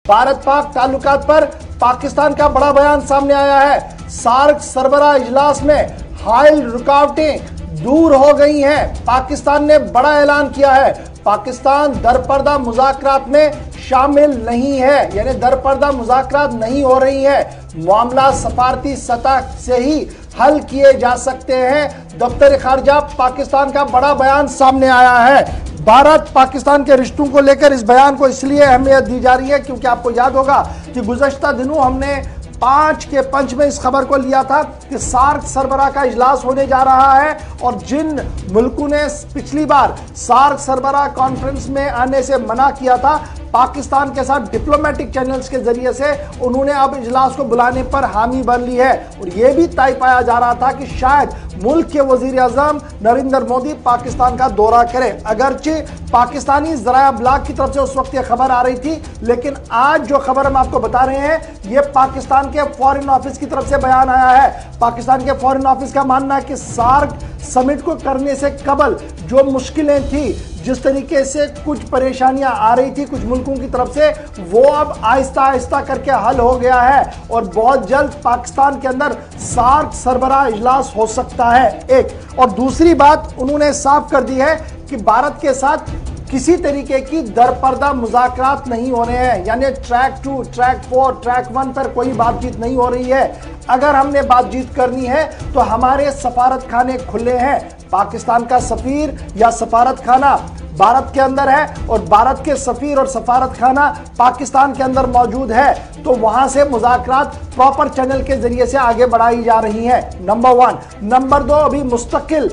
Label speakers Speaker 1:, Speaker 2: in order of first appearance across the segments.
Speaker 1: भारत पाक ताल्लुकात पर पाकिस्तान का बड़ा बयान सामने आया है। सार्क सरबराह इजलास में हाल रुकावटें दूर हो गई हैं। पाकिस्तान ने बड़ा ऐलान किया है। पाकिस्तान दरपर्दा मुज़ाकरात में शामिल नहीं है, यानी दरपर्दा मुज़ाकरात नहीं हो रही है। मामला सफारती सतह से ही हल किए जा सकते हैं। दफ्तर खारजा पाकिस्तान का बड़ा बयान सामने आया है। भारत पाकिस्तान के रिश्तों को लेकर इस बयान को इसलिए अहमियत दी जा रही है क्योंकि आपको याद होगा कि गुज़श्ता दिनों हमने 5 के पंच में इस खबर को लिया था कि सार्क सरबराह का इजलास होने जा रहा है और जिन मुल्कों ने पिछली बार सार्क सरबराह कॉन्फ्रेंस में आने से मना किया था, पाकिस्तान के साथ डिप्लोमेटिक चैनल्स के जरिए से उन्होंने अब इजलास को बुलाने पर हामी भर ली है। और यह भी तय पाया जा रहा था कि शायद मुल्क के वजीर आजम नरेंद्र मोदी पाकिस्तान का दौरा करें। अगरचे पाकिस्तानी ज़राए अबलाग की तरफ से उस वक्त यह खबर आ रही थी, लेकिन आज जो खबर हम आपको बता रहे हैं यह पाकिस्तान के फॉरेन ऑफिस की तरफ से बयान आया है। पाकिस्तान के फॉरेन ऑफिस का मानना है कि सार्क समिट को करने से कबल जो मुश्किलें थी, जिस तरीके से कुछ परेशानियां आ रही थी कुछ मुल्कों की तरफ से, वो अब आहिस्ता आहिस्ता करके हल हो गया है और बहुत जल्द पाकिस्तान के अंदर सार्क सरबराह इजलास हो सकता है। एक और दूसरी बात उन्होंने साफ कर दी है कि भारत के साथ किसी तरीके की दरपर्दा मुज़ाकरात नहीं हो रहे हैं, यानी ट्रैक 2, ट्रैक 4, ट्रैक 1 पर कोई बातचीत नहीं हो रही है। अगर हमने बातचीत करनी है तो हमारे सफारत खाने खुले हैं। पाकिस्तान का सफीर या सफारत खाना भारत के अंदर है और भारत के सफीर और सफारत खाना पाकिस्तान के अंदर मौजूद है, तो वहां से मुज़ाकरात प्रॉपर चैनल के जरिए से आगे बढ़ाई जा रही हैं। नंबर 1। नंबर 2, अभी मुस्तकिल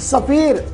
Speaker 1: सफीर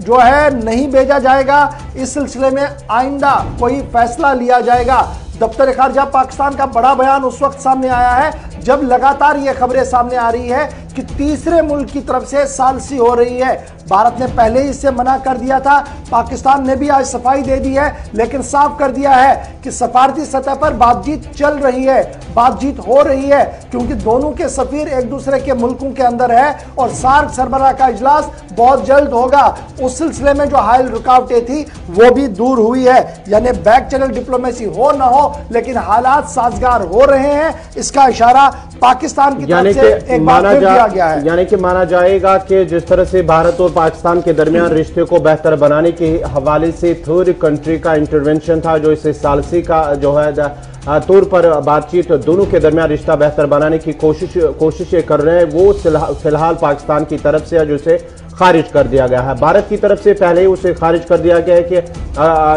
Speaker 1: जो है नहीं भेजा जाएगा। इस सिलसिले में आइंदा कोई फैसला लिया जाएगा। दफ्तर खारजा पाकिस्तान का बड़ा बयान उस वक्त सामने आया है जब लगातार ये खबरें सामने आ रही है कि तीसरे मुल्क की तरफ से सालसी हो रही है। भारत ने पहले ही इससे मना कर दिया था, पाकिस्तान ने भी आज सफाई दे दी है, लेकिन साफ कर दिया है कि सफारती सतह पर बातचीत चल रही है, बातचीत हो रही है, क्योंकि दोनों के सफीर एक दूसरे के मुल्कों के अंदर है और सार्क सरबराह का इजलास बहुत जल्द होगा। उस सिलसिले में जो हाल रुकावटें थी वो भी दूर हुई है, यानी बैक चैनल डिप्लोमेसी हो ना हो लेकिन हालात साजगार हो रहे हैं। इसका इशारा पाकिस्तान की तरफ से एक बार फिर दिया गया है।
Speaker 2: यानी कि माना जाएगा कि जिस तरह से भारत और पाकिस्तान के दरमियान रिश्ते को बेहतर बनाने के हवाले से थर्ड कंट्री का इंटरवेंशन था, जो इसे सालसी का जो है तौर पर बातचीत दोनों के दरमियान रिश्ता बेहतर बनाने की कोशिशें कर रहे हैं, वो फिलहाल पाकिस्तान की तरफ से जो इसे खारिज कर दिया गया है। भारत की तरफ से पहले ही उसे खारिज कर दिया गया है कि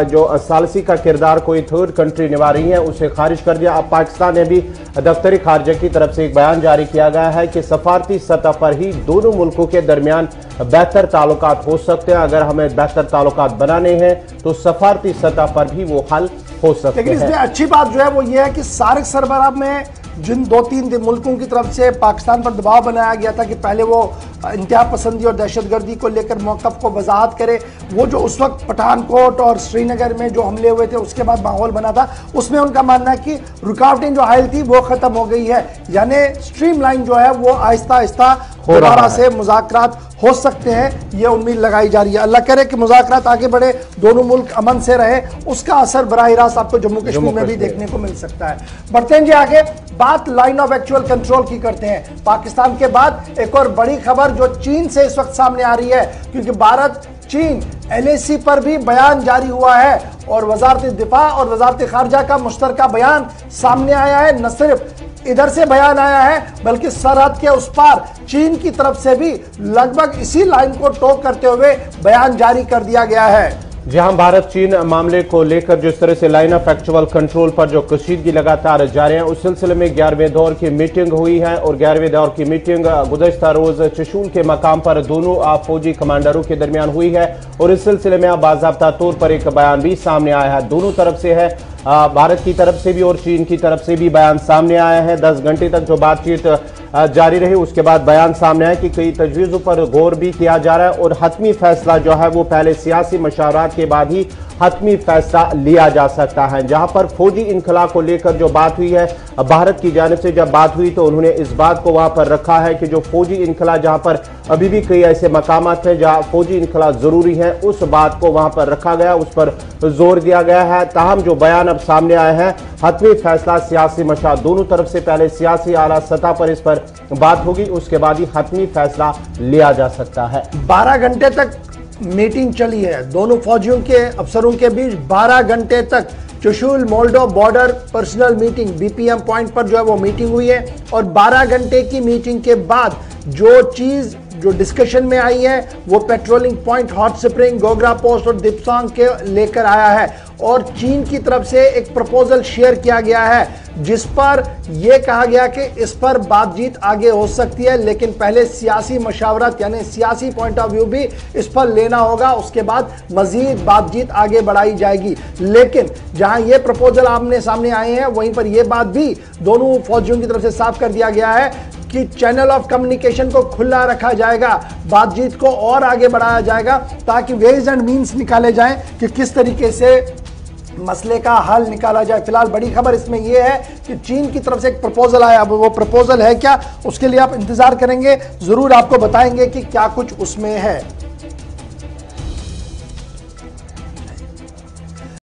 Speaker 2: जो सालसी का किरदार कोई थर्ड कंट्री निभा रही है उसे खारिज कर दिया। अब पाकिस्तान ने भी दफ्तर खारजा की तरफ से एक बयान जारी किया गया है कि सफारती सतह पर ही दोनों मुल्कों के दरमियान बेहतर ताल्लुकात हो सकते हैं। अगर हमें बेहतर ताल्लुकात बनाने हैं तो सफारती सतह पर भी वो हल हो सकते हैं।
Speaker 1: लेकिन इसमें अच्छी बात जो है वो ये है कि सार्क सरबराह में जिन 2-3 मुल्कों की तरफ से पाकिस्तान पर दबाव बनाया गया था कि पहले वो इंतहा पसंदी और दहशतगर्दी को लेकर मौक़िफ़ को वजाहत करे, वो जो उस वक्त पठानकोट और श्रीनगर में जो हमले हुए थे उसके बाद माहौल बना था, उसमें उनका मानना है कि रुकावटें जो हायल थी वो ख़त्म हो गई है, यानी स्ट्रीम लाइन जो है वो आहिस्ता आहिस्ता दोबारा से मुज़ाकरात हो सकते हैं। ये उम्मीद लगाई जा रही है। अल्लाह करे कि मुज़ाकरात आगे बढ़े, दोनों मुल्क अमन से रहे, उसका असर बराह रास्त आपको जम्मू कश्मीर में भी देखने को मिल सकता है। बढ़ते हैं जी आगे, बात लाइन ऑफ एक्चुअल कंट्रोल की करते हैं। पाकिस्तान के बाद एक और बड़ी खबर जो चीन से इस वक्त सामने आ रही है, क्योंकि भारत चीन LAC पर भी बयान जारी हुआ है और वजारत दिफा और वजारत खारजा का मुश्तरका बयान सामने आया है। न सिर्फ इधर से बयान आया है बल्कि सरहद के उस पार चीन की तरफ से भी लगभग इसी लाइन को टो करते हुए बयान जारी कर दिया गया है।
Speaker 2: जहां भारत चीन मामले को लेकर जिस तरह से लाइन ऑफ एक्चुअल कंट्रोल पर जो कशीदगी लगातार जारी है, उस सिलसिले में 11वें दौर की मीटिंग हुई है और 11वें दौर की मीटिंग गुज़श्ता रोज चशूल के मकाम पर दोनों फौजी कमांडरों के दरमियान हुई है और इस सिलसिले में अब बाज़ाब्ता तौर पर एक बयान भी सामने आया है। दोनों तरफ से है, भारत की तरफ से भी और चीन की तरफ से भी बयान सामने आया है। 10 घंटे तक जो बातचीत जारी रही उसके बाद बयान सामने आया कि कई तजवीज़ों पर गौर भी किया जा रहा है और हतमी फैसला जो है वो पहले सियासी मशावरात के बाद ही हतमी फैसला लिया जा सकता है। जहां पर फौजी इनखला को लेकर जो बात हुई है, भारत की जानिब से जब बात हुई तो उन्होंने इस बात को वहां पर रखा है कि जो फौजी इनखला जहां पर अभी भी कई ऐसे मकामात हैं जहां फौजी इनखला जरूरी है, उस बात को वहां पर रखा गया, उस पर जोर दिया गया है। ताहम जो बयान अब सामने आए हैं, हतमी फैसला सियासी मशा दोनों तरफ से पहले सियासी आला सतह पर इस पर बात होगी, उसके बाद ही हतमी फैसला लिया जा सकता है।
Speaker 1: 12 घंटे तक मीटिंग चली है दोनों फौजियों के अफसरों के बीच। 12 घंटे तक Chushul Moldo border personnel meeting BPM point पर जो है वो मीटिंग हुई है। और 12 घंटे की मीटिंग के बाद जो डिस्कशन में आई है वो patrolling point hot spring, Gogra post और दिपसांग के लेकर आया है। और चीन की तरफ से एक प्रपोजल शेयर किया गया है जिस पर यह कहा गया कि इस पर बातचीत आगे हो सकती है, लेकिन पहले सियासी मशावरत यानी सियासी पॉइंट ऑफ व्यू भी इस पर लेना होगा, उसके बाद मजीद बातचीत आगे बढ़ाई जाएगी। लेकिन जहां ये प्रपोजल आमने सामने आए हैं वहीं पर यह बात भी दोनों फौजियों की तरफ से साफ कर दिया गया है कि चैनल ऑफ कम्युनिकेशन को खुला रखा जाएगा, बातचीत को और आगे बढ़ाया जाएगा ताकि वेज एंड मीन्स निकाले जाएं कि किस तरीके से मसले का हल निकाला जाए। फिलहाल बड़ी खबर इसमें यह है कि चीन की तरफ से एक प्रपोजल आया, अब वो प्रपोजल है क्या उसके लिए आप इंतजार करेंगे, जरूर आपको बताएंगे कि क्या कुछ उसमें है।